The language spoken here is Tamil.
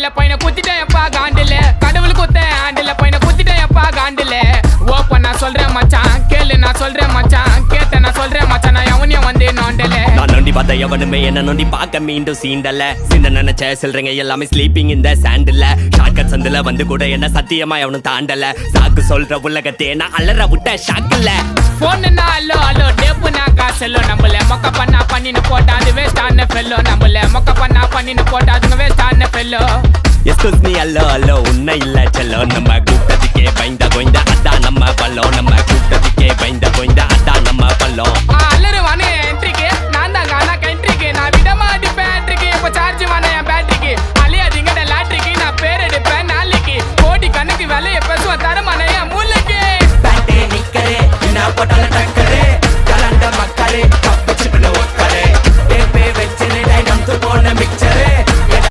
ஆண்டில பையனை குத்திட்டேன் எப்பா காண்டில கடவுள் குத்த ஆண்டில பையனை குத்திட்டேன் எப்பா காண்டில ஓப்பன் நான் சொல்றேன் மச்சான் கேளு நான் சொல்றேன் மச்சான் கேட்ட நான் சொல்றேன் மச்சான் நான் எவனையும் வந்து நோண்டல நான் நோண்டி பார்த்த எவனுமே என்ன நோண்டி பார்க்க மீண்டும் சீண்டல சின்ன நினைச்ச சொல்றீங்க எல்லாமே ஸ்லீப்பிங் இந்த சாண்டில் ஷார்ட்கட் சந்தில வந்து கூட என்ன சத்தியமா எவனும் தாண்டல சாக்கு சொல்ற உலகத்தே நான் அலற விட்ட ஷாக்கில்ல போன் அலோ அலோ டேப்புனா காசெல்லோ நம்மள மொக்க பண்ணா பண்ணின்னு போட்டா அது வேஸ்ட் ஆன ஃபெல்லோ நம்மள மொக்க பண்ணா பண்ணின்னு போட்டா அதுங்க வேஸ்ட் ஆன ஃபெல்லோ எஸ்கூஸ் மீ அல்லோ அல்லோ உன்னை இல்ல செல்லோ நம்ம கூட்டத்துக்கே பயந்த கோய்ந்த அதான் நம்ம பல்லோ நம்ம கூட்டத்துக்கே பயந்த கோய்ந்த அதான் நம்ம பல்லோ